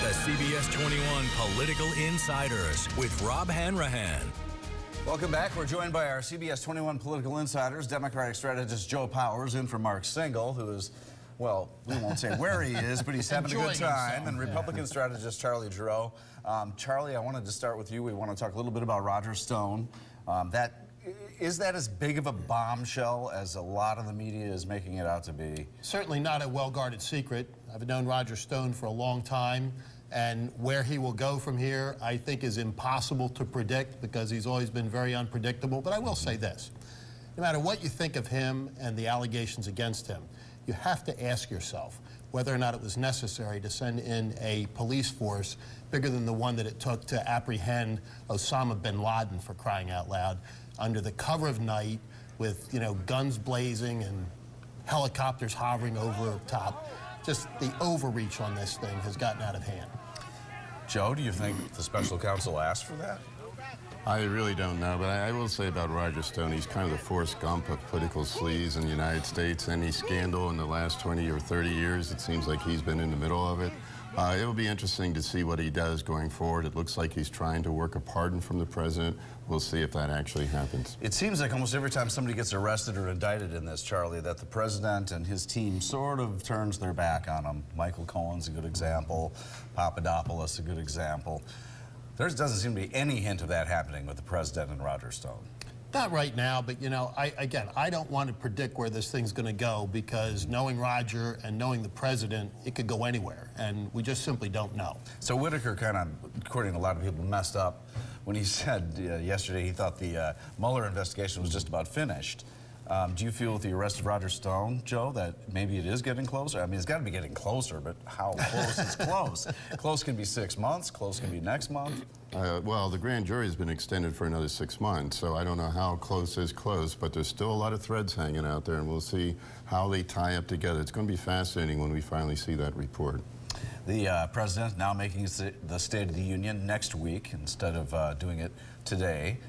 The CBS 21 Political Insiders with Rob Hanrahan. Welcome back. We're joined by our CBS 21 Political Insiders, Democratic strategist Joe Powers, in for Mark Singal, who is, well, we won't say where he is, but he's having a good time, and Republican strategist Charlie Giroux. Charlie, I wanted to start with you. We want to talk a little bit about Roger Stone. Is that as big of a bombshell as a lot of the media is making it out to be? Certainly not a well-guarded secret. I've known Roger Stone for a long time, and where he will go from here, I think, is impossible to predict because he's always been very unpredictable. But I will say this. No matter what you think of him and the allegations against him, you have to ask yourself whether or not it was necessary to send in a police force bigger than the one that it took to apprehend Osama bin Laden, for crying out loud, under the cover of night with, guns blazing and helicopters hovering over top. Just the overreach on this thing has gotten out of hand. Joe, do you think the special counsel asked for that? I really don't know, but I will say about Roger Stone, he's kind of the Forrest Gump of political sleaze in the United States. Any scandal in the last 20 or 30 years, it seems like he's been in the middle of it. It will be interesting to see what he does going forward. It looks like he's trying to work a pardon from the president. We'll see if that actually happens. It seems like almost every time somebody gets arrested or indicted in this, Charlie, that the president and his team sort of turns their back on him. Michael Cohen's a good example. Papadopoulos a good example. There doesn't seem to be any hint of that happening with the president and Roger Stone. Not right now, but I don't want to predict where this thing's going to go because knowing Roger and knowing the president, it could go anywhere, and we just simply don't know. So Whitaker kind of, according to a lot of people, messed up when he said yesterday he thought the Mueller investigation was just about finished. Do you feel with the arrest of Roger Stone, Joe, that maybe it is getting closer? I mean, it's got to be getting closer, but how close is close? Close can be 6 months, close can be next month. Well, the grand jury has been extended for another 6 months, so I don't know how close is close, but there's still a lot of threads hanging out there, and we'll see how they tie up together. It's going to be fascinating when we finally see that report. The president now making the State of the Union next week instead of doing it today.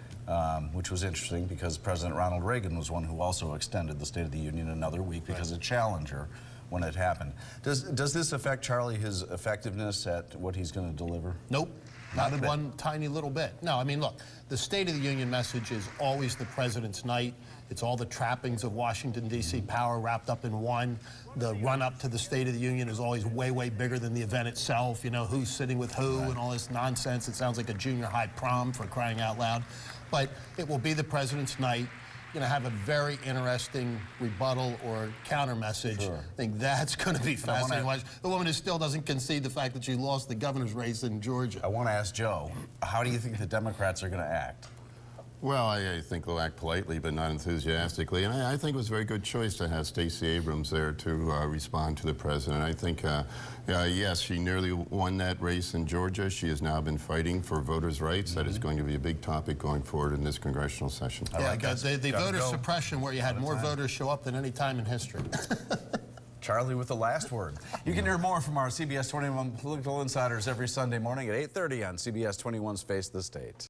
Which was interesting because President Ronald Reagan was one who also extended the State of the Union another week because of Challenger when it happened. Does this affect, Charlie, his effectiveness at what he's going to deliver? Nope. Not one tiny little bit. No, I mean, look, the State of the Union message is always the president's night. It's all the trappings of Washington, D.C. power wrapped up in one. The run-up to the State of the Union is always way, way bigger than the event itself. You know, who's sitting with who and all this nonsense. It sounds like a junior high prom, for crying out loud. But it will be the president's night. Have a very interesting rebuttal or counter message. Sure. I think that's going to be fascinating. The woman who still doesn't concede the fact that she lost the governor's race in Georgia. I want to ask Joe, how do you think the Democrats are going to act? Well, I think they'll act politely but not enthusiastically, and I think it was a very good choice to have Stacey Abrams there to respond to the president. I think, yes, she nearly won that race in Georgia. She has now been fighting for voters' rights. That is going to be a big topic going forward in this congressional session. Yeah, because the voter suppression where you had more voters show up than any time in history. Charlie with the last word. You can hear more from our CBS 21 Political Insiders every Sunday morning at 8:30 on CBS 21's Face the State.